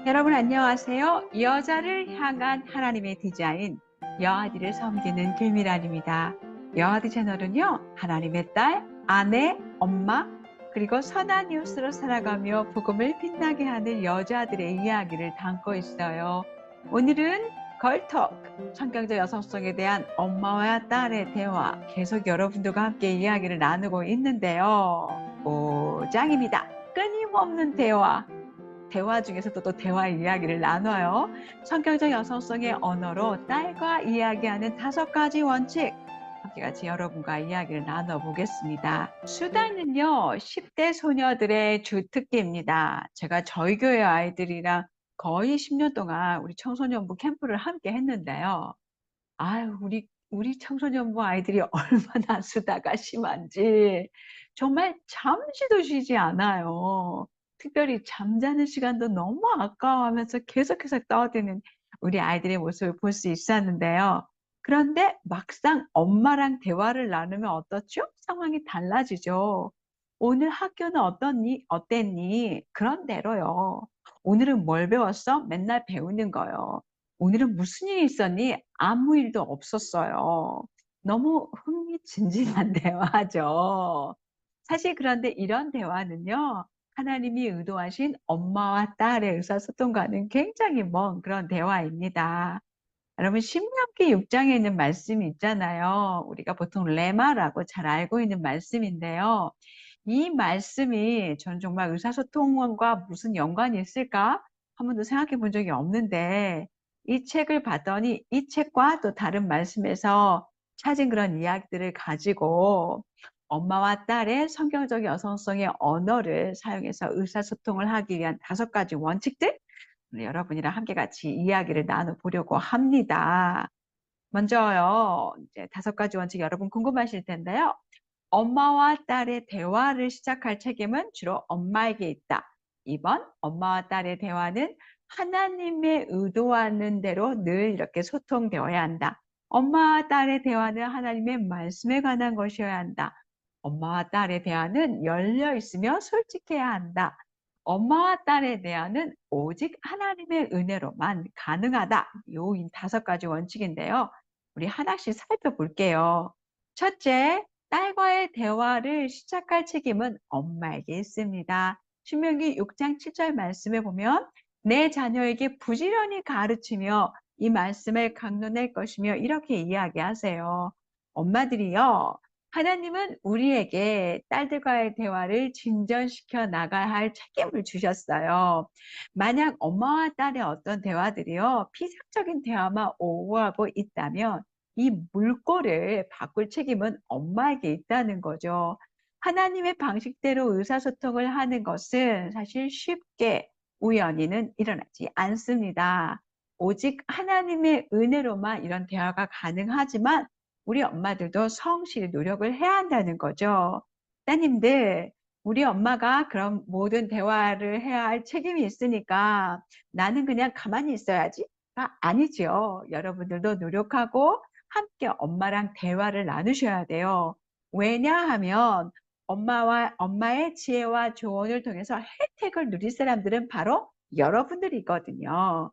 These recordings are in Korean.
여러분 안녕하세요. 여자를 향한 하나님의 디자인, 여아디를 섬기는 길미란입니다. 여아디 채널은요, 하나님의 딸, 아내, 엄마, 그리고 선한 이웃으로 살아가며 복음을 빛나게 하는 여자들의 이야기를 담고 있어요. 오늘은 걸톡, 성경적 여성성에 대한 엄마와 딸의 대화, 계속 여러분들과 함께 이야기를 나누고 있는데요. 오, 짱입니다. 끊임없는 대화 중에서도 또 대화 이야기를 나눠요. 성경적 여성성의 언어로 딸과 이야기하는 5가지 원칙. 함께 같이 여러분과 이야기를 나눠보겠습니다. 수다는요, 10대 소녀들의 주특기입니다. 제가 저희 교회 아이들이랑 거의 10년 동안 우리 청소년부 캠프를 함께 했는데요. 아유, 우리 청소년부 아이들이 얼마나 수다가 심한지 정말 잠시도 쉬지 않아요. 특별히 잠자는 시간도 너무 아까워하면서 계속해서 떠드는 우리 아이들의 모습을 볼 수 있었는데요. 그런데 막상 엄마랑 대화를 나누면 어떻죠? 상황이 달라지죠. 오늘 학교는 어떻니? 어땠니? 그런 대로요. 오늘은 뭘 배웠어? 맨날 배우는 거요. 오늘은 무슨 일이 있었니? 아무 일도 없었어요. 너무 흥미진진한 대화죠. 사실 그런데 이런 대화는요, 하나님이 의도하신 엄마와 딸의 의사소통과는 굉장히 먼 그런 대화입니다. 여러분, 신명기 6장에 있는 말씀이 있잖아요. 우리가 보통 레마라고 잘 알고 있는 말씀인데요. 이 말씀이 전 정말 의사소통과 무슨 연관이 있을까? 한 번도 생각해 본 적이 없는데, 이 책을 봤더니 이 책과 또 다른 말씀에서 찾은 그런 이야기들을 가지고 엄마와 딸의 성경적 여성성의 언어를 사용해서 의사소통을 하기 위한 5가지 원칙들, 여러분이랑 함께 같이 이야기를 나눠보려고 합니다. 먼저요, 이제 5가지 원칙 여러분 궁금하실 텐데요. 엄마와 딸의 대화를 시작할 책임은 주로 엄마에게 있다. 2번, 엄마와 딸의 대화는 하나님의 의도하는 대로 늘 이렇게 소통되어야 한다. 엄마와 딸의 대화는 하나님의 말씀에 관한 것이어야 한다. 엄마와 딸의 대화는 열려 있으며 솔직해야 한다. 엄마와 딸의 대화는 오직 하나님의 은혜로만 가능하다. 요 5가지 원칙인데요. 우리 하나씩 살펴볼게요. 첫째, 딸과의 대화를 시작할 책임은 엄마에게 있습니다. 신명기 6장 7절 말씀에 보면 내 자녀에게 부지런히 가르치며 이 말씀을 강론할 것이며 이렇게 이야기하세요. 엄마들이요. 하나님은 우리에게 딸들과의 대화를 진전시켜 나가야 할 책임을 주셨어요. 만약 엄마와 딸의 어떤 대화들이요, 피상적인 대화만 오고하고 있다면 이 물꼬를 바꿀 책임은 엄마에게 있다는 거죠. 하나님의 방식대로 의사소통을 하는 것은 사실 쉽게 우연히는 일어나지 않습니다. 오직 하나님의 은혜로만 이런 대화가 가능하지만 우리 엄마들도 성실히 노력을 해야 한다는 거죠. 따님들, 우리 엄마가 그런 모든 대화를 해야 할 책임이 있으니까 나는 그냥 가만히 있어야지가 아니죠. 여러분들도 노력하고 함께 엄마랑 대화를 나누셔야 돼요. 왜냐하면 엄마의 지혜와 조언을 통해서 혜택을 누릴 사람들은 바로 여러분들이거든요.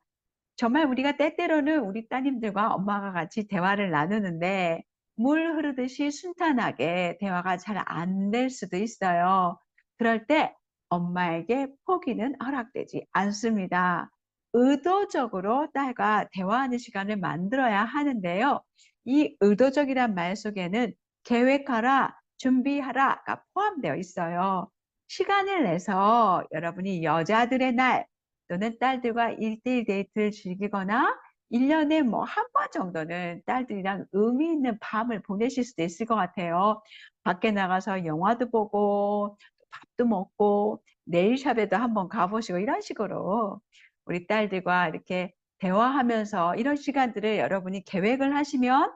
정말 우리가 때때로는 우리 따님들과 엄마가 같이 대화를 나누는데 물 흐르듯이 순탄하게 대화가 잘 안 될 수도 있어요. 그럴 때 엄마에게 포기는 허락되지 않습니다. 의도적으로 딸과 대화하는 시간을 만들어야 하는데요. 이 의도적이란 말 속에는 계획하라, 준비하라가 포함되어 있어요. 시간을 내서 여러분이 여자들의 날 또는 딸들과 1대1 데이트를 즐기거나 1년에 뭐 한 번 정도는 딸들이랑 의미 있는 밤을 보내실 수도 있을 것 같아요. 밖에 나가서 영화도 보고 밥도 먹고 네일샵에도 한번 가보시고 이런 식으로 우리 딸들과 이렇게 대화하면서 이런 시간들을 여러분이 계획을 하시면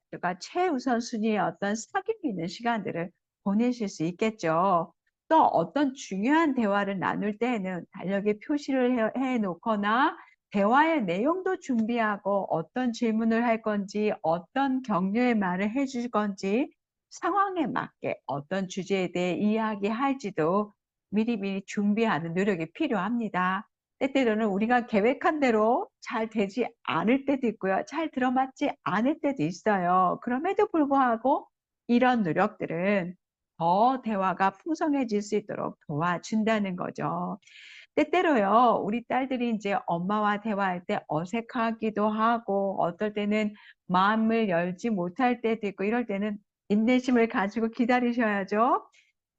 그러니까 최우선 순위의 어떤 사귐이 있는 시간들을 보내실 수 있겠죠. 또 어떤 중요한 대화를 나눌 때에는 달력에 표시를 해 놓거나 대화의 내용도 준비하고 어떤 질문을 할 건지 어떤 격려의 말을 해 줄 건지 상황에 맞게 어떤 주제에 대해 이야기할지도 미리미리 준비하는 노력이 필요합니다. 때때로는 우리가 계획한 대로 잘 되지 않을 때도 있고요. 잘 들어맞지 않을 때도 있어요. 그럼에도 불구하고 이런 노력들은 더 대화가 풍성해질 수 있도록 도와준다는 거죠. 때때로요, 우리 딸들이 이제 엄마와 대화할 때 어색하기도 하고, 어떨 때는 마음을 열지 못할 때도 있고, 이럴 때는 인내심을 가지고 기다리셔야죠.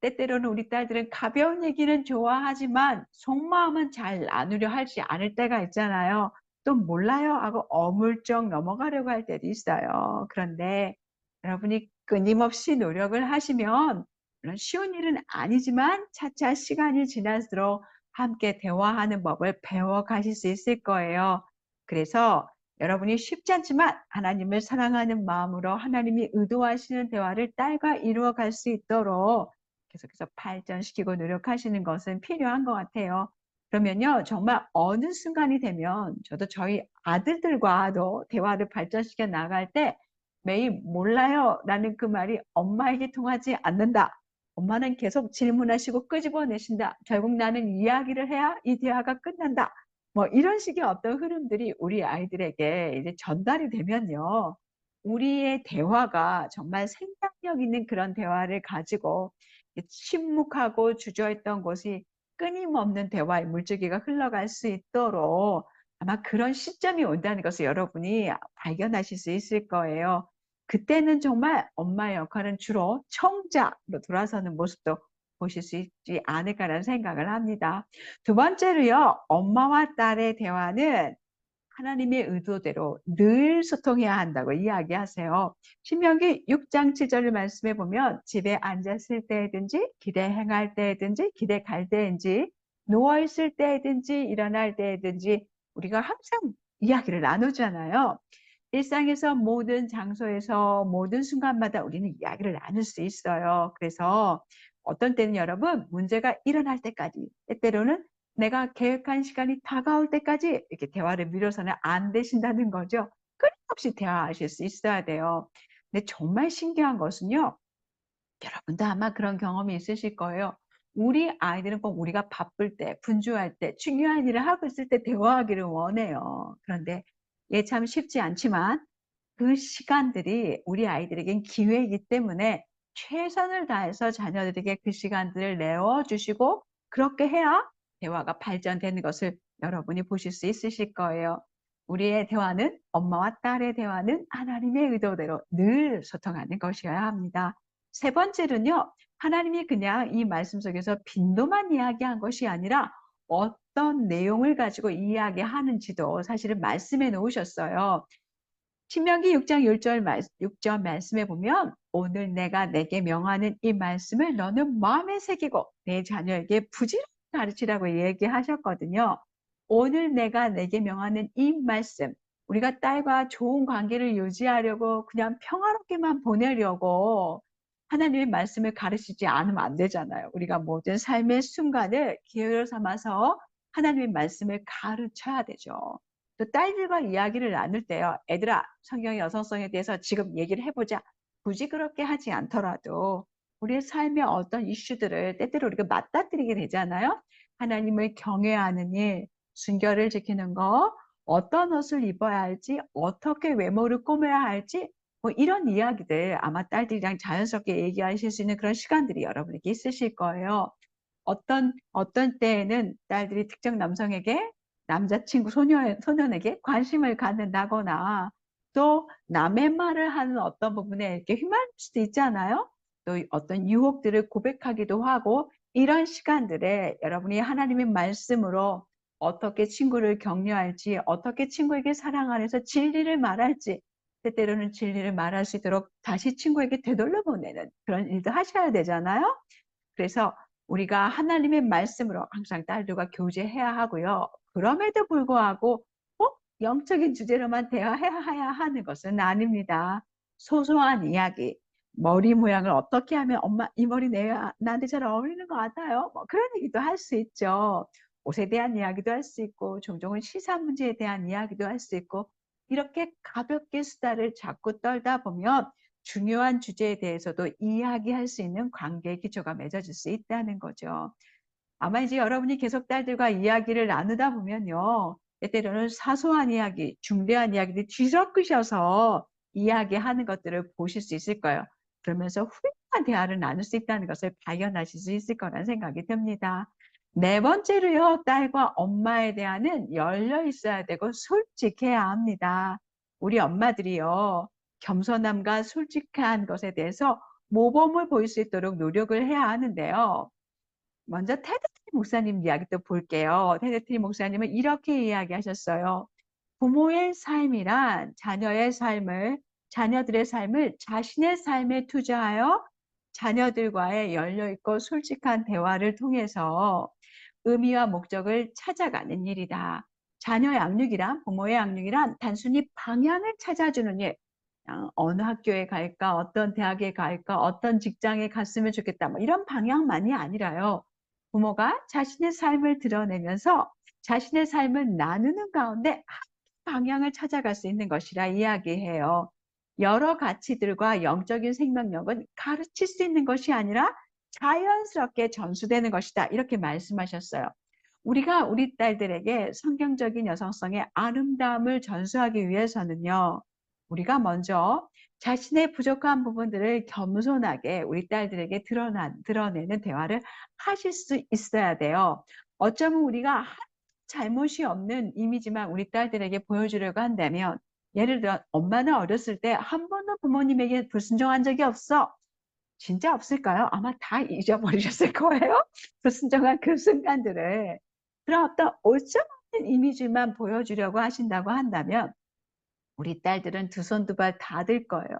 때때로는 우리 딸들은 가벼운 얘기는 좋아하지만 속마음은 잘 나누려 하지 않을 때가 있잖아요. 또 몰라요 하고 어물쩍 넘어가려고 할 때도 있어요. 그런데 여러분이 끊임없이 노력을 하시면 물론 쉬운 일은 아니지만 차차 시간이 지날수록 함께 대화하는 법을 배워 가실 수 있을 거예요. 그래서 여러분이 쉽지 않지만 하나님을 사랑하는 마음으로 하나님이 의도하시는 대화를 딸과 이루어 갈 수 있도록 계속해서 발전시키고 노력하시는 것은 필요한 것 같아요. 그러면요, 정말 어느 순간이 되면 저도 저희 아들들과도 대화를 발전시켜 나갈 때 매일 몰라요 라는 그 말이 엄마에게 통하지 않는다. 엄마는 계속 질문하시고 끄집어내신다. 결국 나는 이야기를 해야 이 대화가 끝난다. 뭐 이런 식의 어떤 흐름들이 우리 아이들에게 이제 전달이 되면요. 우리의 대화가 정말 생산력 있는 그런 대화를 가지고 침묵하고 주저했던 곳이 끊임없는 대화의 물줄기가 흘러갈 수 있도록 아마 그런 시점이 온다는 것을 여러분이 발견하실 수 있을 거예요. 그때는 정말 엄마의 역할은 주로 청자로 돌아서는 모습도 보실 수 있지 않을까라는 생각을 합니다. 두 번째로요, 엄마와 딸의 대화는 하나님의 의도대로 늘 소통해야 한다고 이야기하세요. 신명기 6장 7절을 말씀해 보면 집에 앉았을 때든지 길에 행할 때든지 길에 갈 때든지 누워 있을 때든지 일어날 때든지 우리가 항상 이야기를 나누잖아요. 일상에서 모든 장소에서 모든 순간마다 우리는 이야기를 나눌 수 있어요. 그래서 어떤 때는 여러분 문제가 일어날 때까지 때때로는 내가 계획한 시간이 다가올 때까지 이렇게 대화를 미뤄서는 안 되신다는 거죠. 끊임없이 대화하실 수 있어야 돼요. 근데 정말 신기한 것은요. 여러분도 아마 그런 경험이 있으실 거예요. 우리 아이들은 꼭 우리가 바쁠 때, 분주할 때, 중요한 일을 하고 있을 때 대화하기를 원해요. 그런데 이게 참 쉽지 않지만 그 시간들이 우리 아이들에겐 기회이기 때문에 최선을 다해서 자녀들에게 그 시간들을 내어주시고 그렇게 해야 대화가 발전되는 것을 여러분이 보실 수 있으실 거예요. 우리의 대화는 엄마와 딸의 대화는 하나님의 의도대로 늘 소통하는 것이어야 합니다. 세 번째는요. 하나님이 그냥 이 말씀 속에서 빈도만 이야기한 것이 아니라 어떤 내용을 가지고 이야기하는지도 사실은 말씀해 놓으셨어요. 신명기 6장 6절 말씀에 보면 오늘 내가 내게 명하는 이 말씀을 너는 마음에 새기고 내 자녀에게 부지런히 가르치라고 얘기하셨거든요. 오늘 내가 내게 명하는 이 말씀, 우리가 딸과 좋은 관계를 유지하려고 그냥 평화롭게만 보내려고 하나님의 말씀을 가르치지 않으면 안 되잖아요. 우리가 모든 삶의 순간을 기회로 삼아서 하나님의 말씀을 가르쳐야 되죠. 또 딸들과 이야기를 나눌 때요. 애들아, 성경의 여성성에 대해서 지금 얘기를 해보자. 굳이 그렇게 하지 않더라도 우리의 삶의 어떤 이슈들을 때때로 우리가 맞닥뜨리게 되잖아요. 하나님을 경외하는 일, 순결을 지키는 거, 어떤 옷을 입어야 할지, 어떻게 외모를 꾸며야 할지, 뭐 이런 이야기들 아마 딸들이랑 자연스럽게 얘기하실 수 있는 그런 시간들이 여러분에게 있으실 거예요. 어떤 때에는 딸들이 특정 남성에게 남자친구 소년에게 관심을 갖는다거나 또 남의 말을 하는 어떤 부분에 이렇게 휘말릴 수도 있잖아요. 또 어떤 유혹들을 고백하기도 하고 이런 시간들에 여러분이 하나님의 말씀으로 어떻게 친구를 격려할지, 어떻게 친구에게 사랑 안에서 진리를 말할지, 때때로는 진리를 말할 수 있도록 다시 친구에게 되돌려 보내는 그런 일도 하셔야 되잖아요. 그래서 우리가 하나님의 말씀으로 항상 딸들과 교제해야 하고요. 그럼에도 불구하고 꼭 영적인 주제로만 대화해야 하는 것은 아닙니다. 소소한 이야기, 머리 모양을 어떻게 하면 엄마 이 머리 나한테 잘 어울리는 것 같아요. 뭐 그런 얘기도 할 수 있죠. 옷에 대한 이야기도 할 수 있고 종종은 시사 문제에 대한 이야기도 할 수 있고 이렇게 가볍게 수다를 자꾸 떨다 보면 중요한 주제에 대해서도 이야기할 수 있는 관계의 기초가 맺어질 수 있다는 거죠. 아마 이제 여러분이 계속 딸들과 이야기를 나누다 보면요. 때때로는 사소한 이야기, 중대한 이야기들이 뒤섞으셔서 이야기하는 것들을 보실 수 있을 거예요. 그러면서 훌륭한 대화를 나눌 수 있다는 것을 발견하실 수 있을 거라는 생각이 듭니다. 네 번째로요, 딸과 엄마에 대한은 열려 있어야 되고 솔직해야 합니다. 우리 엄마들이요, 겸손함과 솔직한 것에 대해서 모범을 보일 수 있도록 노력을 해야 하는데요. 먼저 테드트리 목사님 이야기 또 볼게요. 테드트리 목사님은 이렇게 이야기하셨어요. 부모의 삶이란 자녀들의 삶을 자신의 삶에 투자하여 자녀들과의 열려있고 솔직한 대화를 통해서 의미와 목적을 찾아가는 일이다. 자녀 양육이란, 부모의 양육이란 단순히 방향을 찾아주는 일, 어느 학교에 갈까, 어떤 대학에 갈까, 어떤 직장에 갔으면 좋겠다, 뭐 이런 방향만이 아니라요. 부모가 자신의 삶을 드러내면서 자신의 삶을 나누는 가운데 방향을 찾아갈 수 있는 것이라 이야기해요. 여러 가치들과 영적인 생명력은 가르칠 수 있는 것이 아니라 자연스럽게 전수되는 것이다. 이렇게 말씀하셨어요. 우리가 우리 딸들에게 성경적인 여성성의 아름다움을 전수하기 위해서는요. 우리가 먼저 자신의 부족한 부분들을 겸손하게 우리 딸들에게 드러내는 대화를 하실 수 있어야 돼요. 어쩌면 우리가 잘못이 없는 이미지만 우리 딸들에게 보여주려고 한다면, 예를 들어 엄마는 어렸을 때 한 번도 부모님에게 불순종한 적이 없어. 진짜 없을까요? 아마 다 잊어버리셨을 거예요. 불순종한 그 순간들을. 그런 어떤 오점 없는 이미지만 보여주려고 하신다고 한다면 우리 딸들은 두 손 두 발 다 들 거예요.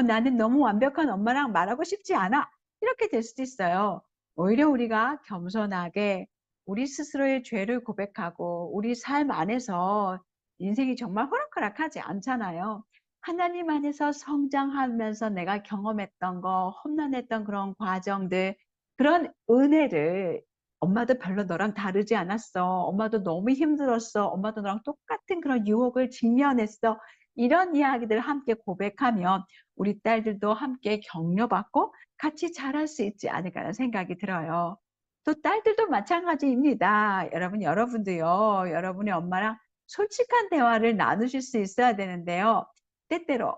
나는 너무 완벽한 엄마랑 말하고 싶지 않아. 이렇게 될 수도 있어요. 오히려 우리가 겸손하게 우리 스스로의 죄를 고백하고 우리 삶 안에서 인생이 정말 호락호락하지 않잖아요. 하나님 안에서 성장하면서 내가 경험했던 거, 험난했던 그런 과정들, 그런 은혜를 엄마도 별로 너랑 다르지 않았어. 엄마도 너무 힘들었어. 엄마도 너랑 똑같은 그런 유혹을 직면했어. 이런 이야기들을 함께 고백하면 우리 딸들도 함께 격려받고 같이 자랄 수 있지 않을까라는 생각이 들어요. 또 딸들도 마찬가지입니다. 여러분도요, 여러분의 엄마랑 솔직한 대화를 나누실 수 있어야 되는데요. 때때로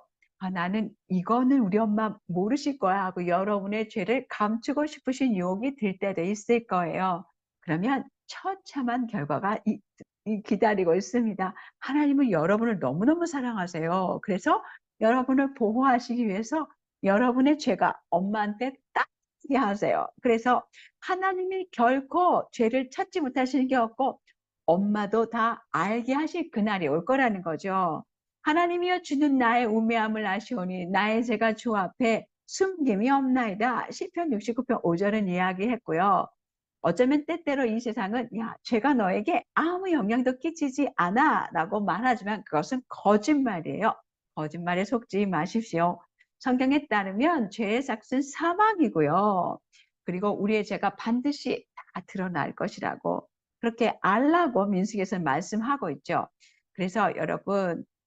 나는 이거는 우리 엄마 모르실 거야 하고 여러분의 죄를 감추고 싶으신 유혹이 들 때도 있을 거예요. 그러면 처참한 결과가 기다리고 있습니다. 하나님은 여러분을 너무너무 사랑하세요. 그래서 여러분을 보호하시기 위해서 여러분의 죄가 엄마한테 따지게 하세요. 그래서 하나님이 결코 죄를 찾지 못하시는 게 없고 엄마도 다 알게 하실 그날이 올 거라는 거죠. 하나님이여 주는 나의 우매함을 아시오니 나의 죄가 주 앞에 숨김이 없나이다. 시편 69편 5절은 이야기했고요. 어쩌면 때때로 이 세상은 야, 죄가 너에게 아무 영향도 끼치지 않아 라고 말하지만 그것은 거짓말이에요. 거짓말에 속지 마십시오. 성경에 따르면 죄의 삭은 사망이고요. 그리고 우리의 죄가 반드시 다 드러날 것이라고 그렇게 알라고 민수기에서 말씀하고 있죠. 그래서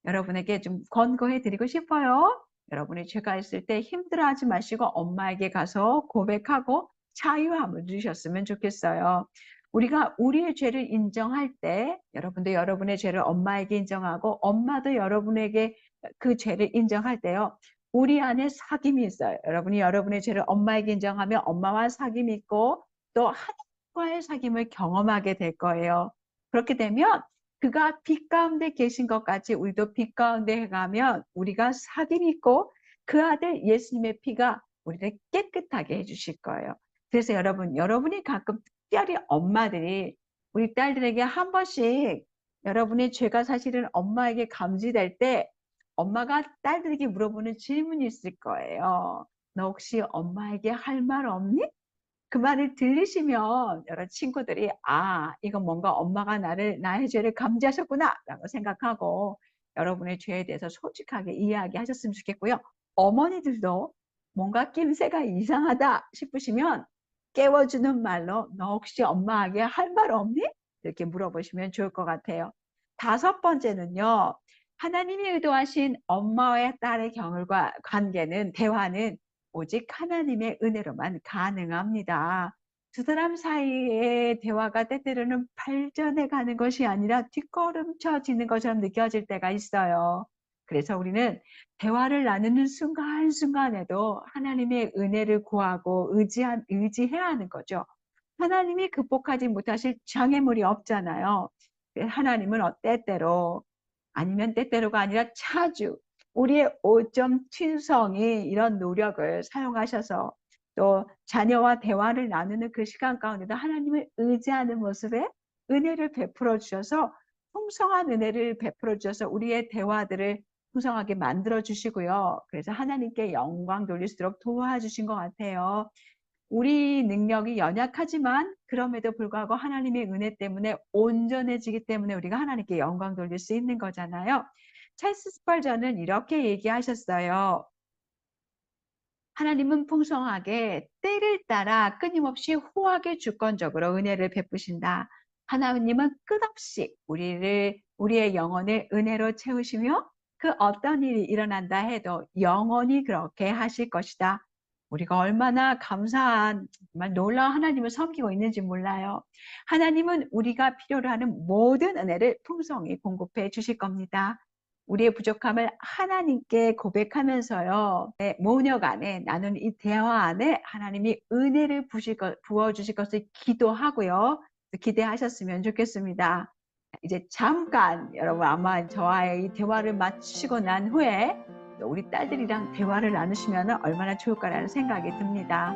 여러분에게 좀 권고해 드리고 싶어요. 여러분이 죄가 있을 때 힘들어하지 마시고 엄마에게 가서 고백하고 자유함을 누리셨으면 좋겠어요. 우리가 우리의 죄를 인정할 때 여러분도 여러분의 죄를 엄마에게 인정하고 엄마도 여러분에게 그 죄를 인정할 때요. 우리 안에 사귐이 있어요. 여러분이 여러분의 죄를 엄마에게 인정하면 엄마와 사귐이 있고 또 하나님과의 사귐을 경험하게 될 거예요. 그렇게 되면 그가 빛 가운데 계신 것 같이 우리도 빛 가운데 가면 우리가 사귐이 있고 그 아들 예수님의 피가 우리를 깨끗하게 해주실 거예요. 그래서 여러분이 가끔 특별히 엄마들이 우리 딸들에게 한 번씩 여러분의 죄가 사실은 엄마에게 감지될 때 엄마가 딸들에게 물어보는 질문이 있을 거예요. 너 혹시 엄마에게 할 말 없니? 그 말을 들으시면 여러 친구들이 이건 뭔가 엄마가 나의 죄를 감지하셨구나 라고 생각하고 여러분의 죄에 대해서 솔직하게 이야기하셨으면 좋겠고요. 어머니들도 뭔가 낌새가 이상하다 싶으시면 깨워주는 말로 너 혹시 엄마에게 할 말 없니? 이렇게 물어보시면 좋을 것 같아요. 다섯 번째는요. 하나님이 의도하신 엄마와 딸의 관계는 대화는 오직 하나님의 은혜로만 가능합니다. 두 사람 사이의 대화가 때때로는 발전해 가는 것이 아니라 뒷걸음쳐지는 것처럼 느껴질 때가 있어요. 그래서 우리는 대화를 나누는 순간순간에도 하나님의 은혜를 구하고 의지해야 하는 거죠. 하나님이 극복하지 못하실 장애물이 없잖아요. 하나님은 때때로, 아니면 때때로가 아니라 자주 우리의 오점 투성이 이런 노력을 사용하셔서 또 자녀와 대화를 나누는 그 시간 가운데도 하나님을 의지하는 모습에 은혜를 베풀어 주셔서, 풍성한 은혜를 베풀어 주셔서 우리의 대화들을 풍성하게 만들어 주시고요. 그래서 하나님께 영광 돌릴수록 도와주신 것 같아요. 우리 능력이 연약하지만 그럼에도 불구하고 하나님의 은혜 때문에 온전해지기 때문에 우리가 하나님께 영광 돌릴 수 있는 거잖아요. 찰스 스펄전은 이렇게 얘기하셨어요. 하나님은 풍성하게 때를 따라 끊임없이 후하게 주권적으로 은혜를 베푸신다. 하나님은 끝없이 우리의 영혼을 은혜로 채우시며 그 어떤 일이 일어난다 해도 영원히 그렇게 하실 것이다. 우리가 얼마나 감사한, 정말 놀라운 하나님을 섬기고 있는지 몰라요. 하나님은 우리가 필요로 하는 모든 은혜를 풍성히 공급해 주실 겁니다. 우리의 부족함을 하나님께 고백하면서요, 모녀 간에 나눈 이 대화 안에 하나님이 은혜를 부어주실 것을 기도하고요, 기대하셨으면 좋겠습니다. 이제 잠깐 여러분 아마 저와의 이 대화를 마치고 난 후에 우리 딸들이랑 대화를 나누시면 얼마나 좋을까라는 생각이 듭니다.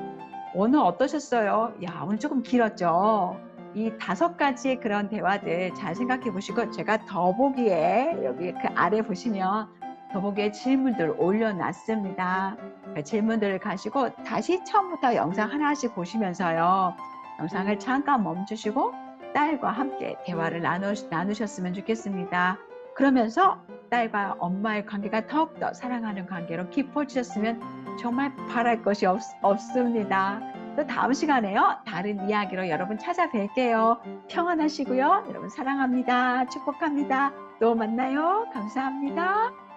오늘 어떠셨어요? 야, 오늘 조금 길었죠? 이 5가지의 그런 대화들 잘 생각해 보시고, 제가 더보기에 여기 그 아래 보시면 더보기에 질문들을 올려놨습니다. 그 질문들을 가지고 다시 처음부터 영상 하나씩 보시면서요, 영상을 잠깐 멈추시고 딸과 함께 대화를 나누셨으면 좋겠습니다. 그러면서 딸과 엄마의 관계가 더욱더 사랑하는 관계로 깊어지셨으면 정말 바랄 것이 없습니다. 또 다음 시간에요, 다른 이야기로 여러분 찾아뵐게요. 평안하시고요. 여러분 사랑합니다. 축복합니다. 또 만나요. 감사합니다.